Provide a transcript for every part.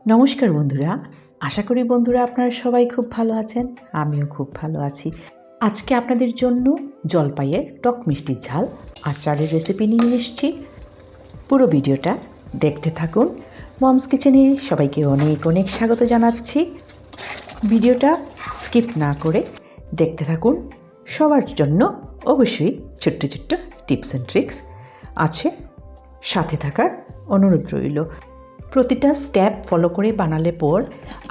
নমস্কার বন্ধুরা, আশা করি বন্ধুরা আপনারা সবাই খুব ভালো আছেন। আমিও খুব ভালো আছি। আজকে আপনাদের জন্য জলপাইয়ের টক মিষ্টির ঝাল আচারের রেসিপি নিয়ে এসেছি। পুরো ভিডিওটা দেখতে থাকুন। মমস কিচেনে সবাইকে অনেক অনেক স্বাগত জানাচ্ছি। ভিডিওটা স্কিপ না করে দেখতে থাকুন। সবার জন্য অবশ্যই ছোট্ট ছোট্ট টিপস অ্যান্ড ট্রিক্স আছে, সাথে থাকার অনুরোধ রইল। প্রতিটা স্টেপ ফলো করে বানালে পর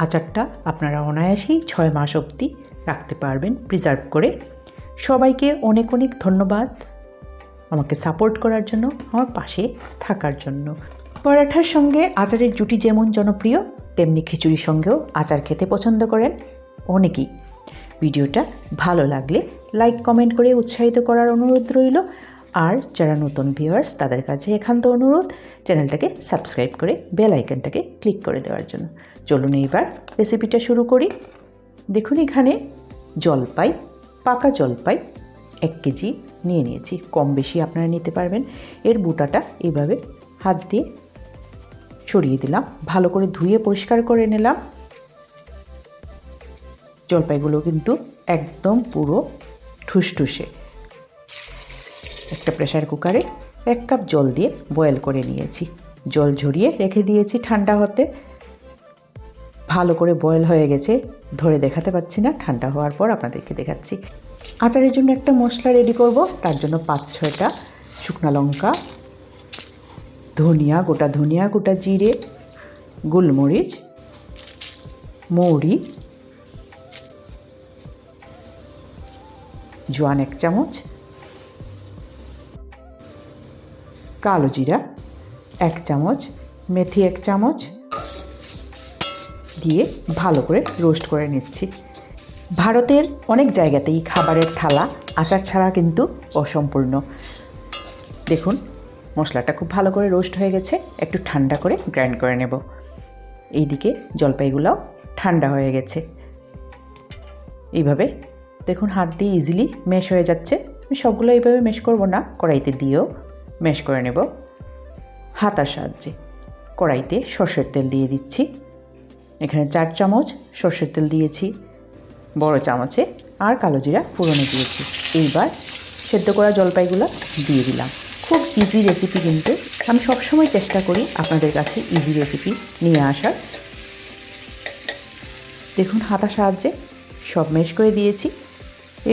আচারটা আপনারা অনায়াসেই 6 মাস অবধি রাখতে পারবেন প্রিজার্ভ করে। সবাইকে অনেক অনেক ধন্যবাদ আমাকে সাপোর্ট করার জন্য, আমার পাশে থাকার জন্য। পরাঠার সঙ্গে আচারের জুটি যেমন জনপ্রিয়, তেমনি খিচুড়ির সঙ্গেও আচার খেতে পছন্দ করেন অনেকেই। ভিডিওটা ভালো লাগলে লাইক কমেন্ট করে উৎসাহিত করার অনুরোধ রইল। আর যারা নতুন ভিউয়ার্স তাদের কাছে একান্ত অনুরোধ চ্যানেলটাকে সাবস্ক্রাইব করে বেল আইকনটাকে ক্লিক করে দেওয়ার জন্য। চলুন এইবার রেসিপিটা শুরু করি। দেখুন এখানে জলপাই, পাকা জলপাই 1 কেজি নিয়ে নিয়েছি। কম বেশি আপনারা নিতে পারবেন। এর বুটাটা এইভাবে হাত দিয়ে সরিয়ে দিলাম, ভালো করে ধুয়ে পরিষ্কার করে নিলাম। জলপাইগুলো কিন্তু একদম পুরো ঠুসঠুসে। একটা প্রেসার কুকারে 1 কাপ জল দিয়ে বয়েল করে নিয়েছি। জল ঝরিয়ে রেখে দিয়েছি ঠান্ডা হতে। ভালো করে বয়েল হয়ে গেছে, ধরে দেখাতে পাচ্ছি না, ঠান্ডা হওয়ার পর আপনাদেরকে দেখাচ্ছি। আচারের জন্য একটা মশলা রেডি করব। তার জন্য 5-6টা শুকনো লঙ্কা, ধনিয়া, গোটা ধনিয়া, গোটা জিরে, গোলমরিচ, মৌরি, জোয়ান 1 চামচ, কালো জিরা 1 চামচ, মেথি 1 চামচ দিয়ে ভালো করে রোস্ট করে নিচ্ছি। ভারতের অনেক জায়গাতেই খাবারের থালা আচার ছাড়া কিন্তু অসম্পূর্ণ। দেখুন মশলাটা খুব ভালো করে রোস্ট হয়ে গেছে, একটু ঠান্ডা করে গ্রাইন্ড করে নেব। এইদিকে জলপাইগুলোও ঠান্ডা হয়ে গেছে। এইভাবে দেখুন হাত দিয়ে ইজিলি ম্যাশ হয়ে যাচ্ছে। আমি সবগুলো এইভাবে ম্যাশ করব না, কড়াইতে দিয়েও ম্যাশ করে নেব হাতার সাহায্যে। কড়াইতে সরষের তেল দিয়ে দিচ্ছি। এখানে 4 চামচ সরষের তেল দিয়েছি বড় চামচে, আর কালো জিরা ফোড়নে দিয়েছি। এইবার সেদ্ধ করা জলপাইগুলো দিয়ে দিলাম। খুব ইজি রেসিপি, কিন্তু আমি সবসময় চেষ্টা করি আপনাদের কাছে ইজি রেসিপি নিয়ে আসার। দেখুন হাতার সাহায্যে সব ম্যাশ করে দিয়েছি।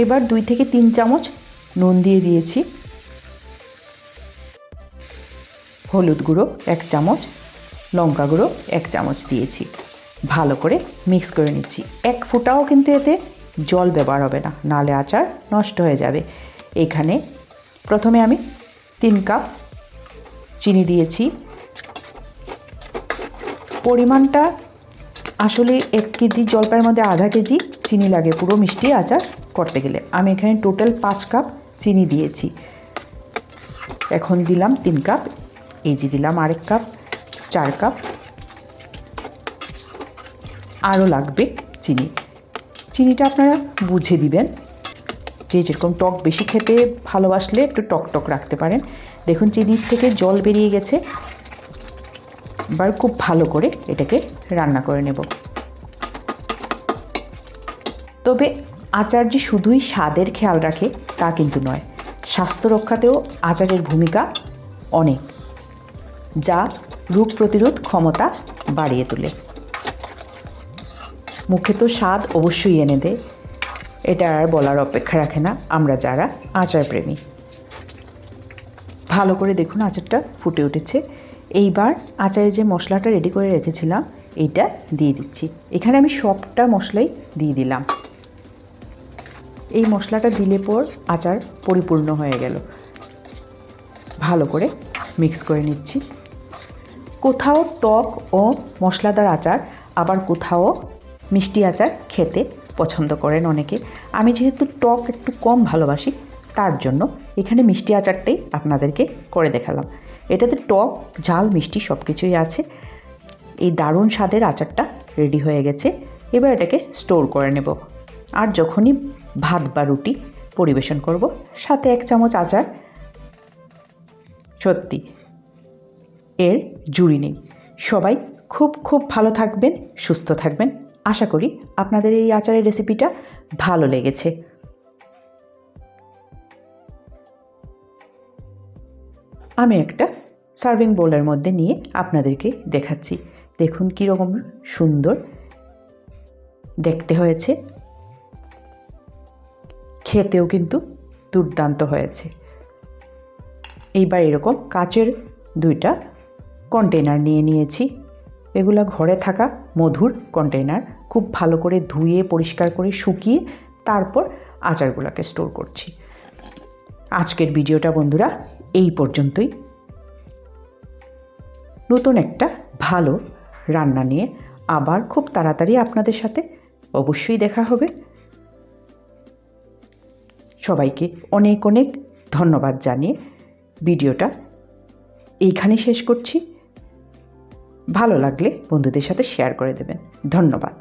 এবার 2 থেকে 3 চামচ নুন দিয়ে দিয়েছি, হলুদ গুঁড়ো 1 চামচ, লঙ্কা গুঁড়ো 1 চামচ দিয়েছি। ভালো করে মিক্স করে নিচ্ছি। 1 ফোঁটাও কিন্তু এতে জল ব্যবহার হবে না, নাহলে আচার নষ্ট হয়ে যাবে। এখানে প্রথমে আমি 3 কাপ চিনি দিয়েছি। পরিমাণটা আসলে 1 কেজি জলপাইয়ের মধ্যে আধা কেজি চিনি লাগে পুরো মিষ্টি আচার করতে গেলে। আমি এখানে টোটাল 5 কাপ চিনি দিয়েছি। এখন দিলাম 3 কাপ, এই যে দিলাম আরেক কাপ, 4 কাপ, আরও লাগবে চিনি। চিনিটা আপনারা বুঝে দিবেন, যে যেরকম টক বেশি খেতে ভালোবাসলে একটু টক টক রাখতে পারেন। দেখুন চিনির থেকে জল বেরিয়ে গেছে। এবার খুব ভালো করে এটাকে রান্না করে নেব। তবে আচার যে শুধুই স্বাদের খেয়াল রাখে তা কিন্তু নয়, স্বাস্থ্য রক্ষাতেও আচারের ভূমিকা অনেক, যা রোগ প্রতিরোধ ক্ষমতা বাড়িয়ে তোলে। মুখে তো স্বাদ অবশ্যই এনে দেয়, এটা আর বলার অপেক্ষা রাখে না আমরা যারা আচার প্রেমী। ভালো করে দেখুন আচারটা ফুটে উঠেছে। এইবার আচারের যে মশলাটা রেডি করে রেখেছিলাম এইটা দিয়ে দিচ্ছি। এখানে আমি সবটা মশলাই দিয়ে দিলাম। এই মশলাটা দিলে পর আচার পরিপূর্ণ হয়ে গেল। ভালো করে মিক্স করে নিচ্ছি। কোথাও টক ও মশলাদার আচার, আবার কোথাও মিষ্টি আচার খেতে পছন্দ করেন অনেকে। আমি যেহেতু টক একটু কম ভালোবাসি, তার জন্য এখানে মিষ্টি আচারটাই আপনাদেরকে করে দেখালাম। এটাতে টক ঝাল মিষ্টি সব কিছুই আছে। এই দারুণ স্বাদের আচারটা রেডি হয়ে গেছে। এবার এটাকে স্টোর করে নেব। আর যখনই ভাত বা রুটি পরিবেশন করব, সাথে 1 চামচ আচার, সত্যি এর জুড়ি নেই। সবাই খুব খুব ভালো থাকবেন, সুস্থ থাকবেন। আশা করি আপনাদের এই আচারের রেসিপিটা ভালো লেগেছে। আমি একটা সার্ভিং বোলের মধ্যে নিয়ে আপনাদেরকে দেখাচ্ছি। দেখুন কীরকম সুন্দর দেখতে হয়েছে, খেতেও কিন্তু দুর্দান্ত হয়েছে। এইবার এরকম কাচের 2টা কন্টেনার নিয়ে নিয়েছি। এগুলো ঘরে থাকা মধুর কন্টেনার। খুব ভালো করে ধুয়ে পরিষ্কার করে শুকিয়ে তারপর আচারগুলোকে স্টোর করছি। আজকের ভিডিওটা বন্ধুরা এই পর্যন্তই। নতুন একটা ভালো রান্না নিয়ে আবার খুব তাড়াতাড়ি আপনাদের সাথে অবশ্যই দেখা হবে। সবাইকে অনেক অনেক ধন্যবাদ জানিয়ে ভিডিওটা এইখানে শেষ করছি। ভালো লাগলে বন্ধুদের সাথে শেয়ার করে দেবেন। ধন্যবাদ।